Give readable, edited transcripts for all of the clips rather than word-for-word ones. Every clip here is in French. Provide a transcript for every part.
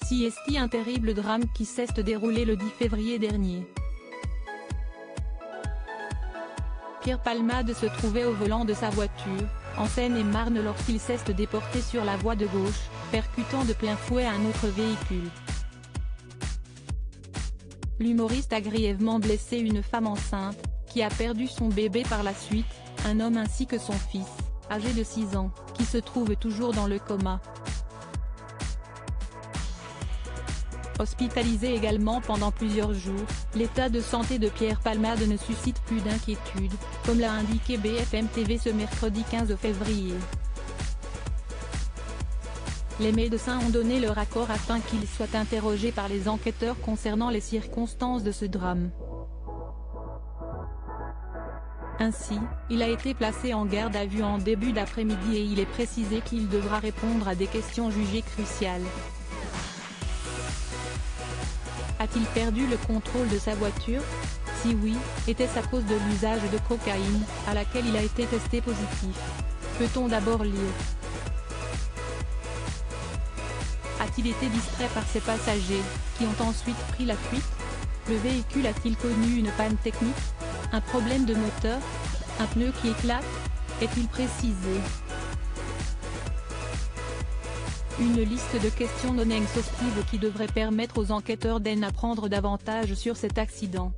CST, un terrible drame qui s'est déroulé le 10 février dernier. Pierre Palmade se trouvait au volant de sa voiture, en Seine-et-Marne lorsqu'il s'est déporté sur la voie de gauche, percutant de plein fouet un autre véhicule. L'humoriste a grièvement blessé une femme enceinte, qui a perdu son bébé par la suite, un homme ainsi que son fils, âgé de 6 ans, qui se trouve toujours dans le coma. Hospitalisé également pendant plusieurs jours, l'état de santé de Pierre Palmade ne suscite plus d'inquiétude, comme l'a indiqué BFM TV ce mercredi 15 février. Les médecins ont donné leur accord afin qu'il soit interrogé par les enquêteurs concernant les circonstances de ce drame. Ainsi, il a été placé en garde à vue en début d'après-midi et il est précisé qu'il devra répondre à des questions jugées cruciales. A-t-il perdu le contrôle de sa voiture? Si oui, était-ce à cause de l'usage de cocaïne, à laquelle il a été testé positif? Peut-on d'abord lire? A-t-il été distrait par ses passagers, qui ont ensuite pris la fuite? Le véhicule a-t-il connu une panne technique? Un problème de moteur? Un pneu qui éclate? Est-il précisé? Une liste de questions non exhaustives qui devrait permettre aux enquêteurs d'en apprendre davantage sur cet accident.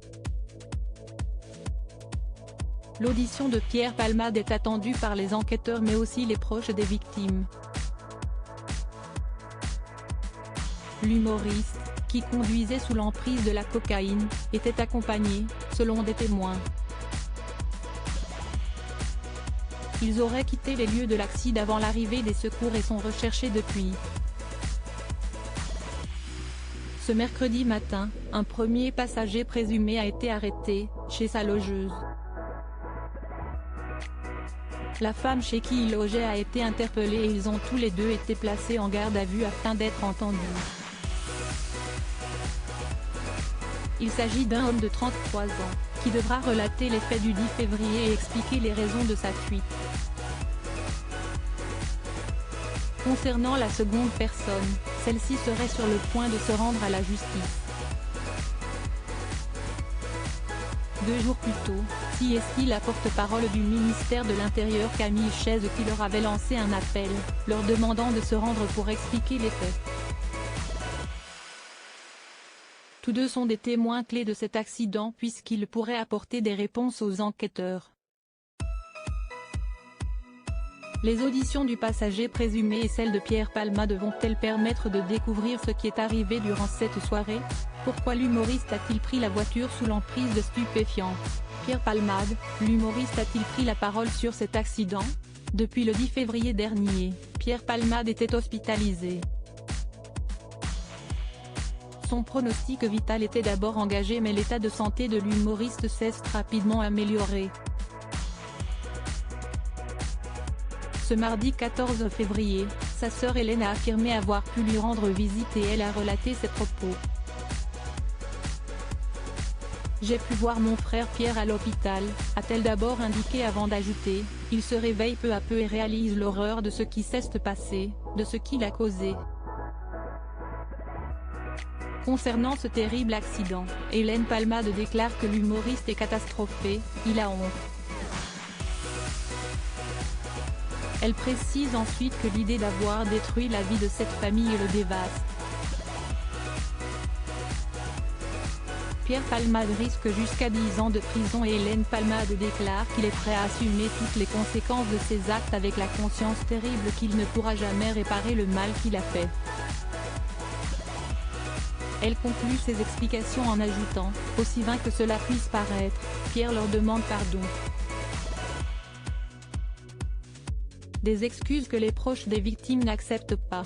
L'audition de Pierre Palmade est attendue par les enquêteurs mais aussi les proches des victimes. L'humoriste, qui conduisait sous l'emprise de la cocaïne, était accompagné, selon des témoins. Ils auraient quitté les lieux de l'accident avant l'arrivée des secours et sont recherchés depuis. Ce mercredi matin, un premier passager présumé a été arrêté, chez sa logeuse. La femme chez qui il logeait a été interpellée et ils ont tous les deux été placés en garde à vue afin d'être entendus. Il s'agit d'un homme de 33 ans, qui devra relater les faits du 10 février et expliquer les raisons de sa fuite. Concernant la seconde personne, celle-ci serait sur le point de se rendre à la justice. 2 jours plus tôt, CST, la porte-parole du ministère de l'Intérieur Camille Chaise qui leur avait lancé un appel, leur demandant de se rendre pour expliquer les faits. Tous deux sont des témoins clés de cet accident puisqu'ils pourraient apporter des réponses aux enquêteurs. Les auditions du passager présumé et celles de Pierre Palmade vont-elles permettre de découvrir ce qui est arrivé durant cette soirée? Pourquoi l'humoriste a-t-il pris la voiture sous l'emprise de stupéfiants? Pierre Palmade, l'humoriste a-t-il pris la parole sur cet accident? Depuis le 10 février dernier, Pierre Palmade était hospitalisé. Son pronostic vital était d'abord engagé mais l'état de santé de l'humoriste s'est rapidement amélioré. Ce mardi 14 février, sa sœur Hélène a affirmé avoir pu lui rendre visite et elle a relaté ses propos. « J'ai pu voir mon frère Pierre à l'hôpital », a-t-elle d'abord indiqué avant d'ajouter, « il se réveille peu à peu et réalise l'horreur de ce qui s'est passé, de ce qui l'a causé ». Concernant ce terrible accident, Hélène Palmade déclare que l'humoriste est catastrophé, il a honte. Elle précise ensuite que l'idée d'avoir détruit la vie de cette famille le dévaste. Pierre Palmade risque jusqu'à 10 ans de prison et Hélène Palmade déclare qu'il est prêt à assumer toutes les conséquences de ses actes avec la conscience terrible qu'il ne pourra jamais réparer le mal qu'il a fait. Elle conclut ses explications en ajoutant, aussi vain que cela puisse paraître, Pierre leur demande pardon. Des excuses que les proches des victimes n'acceptent pas.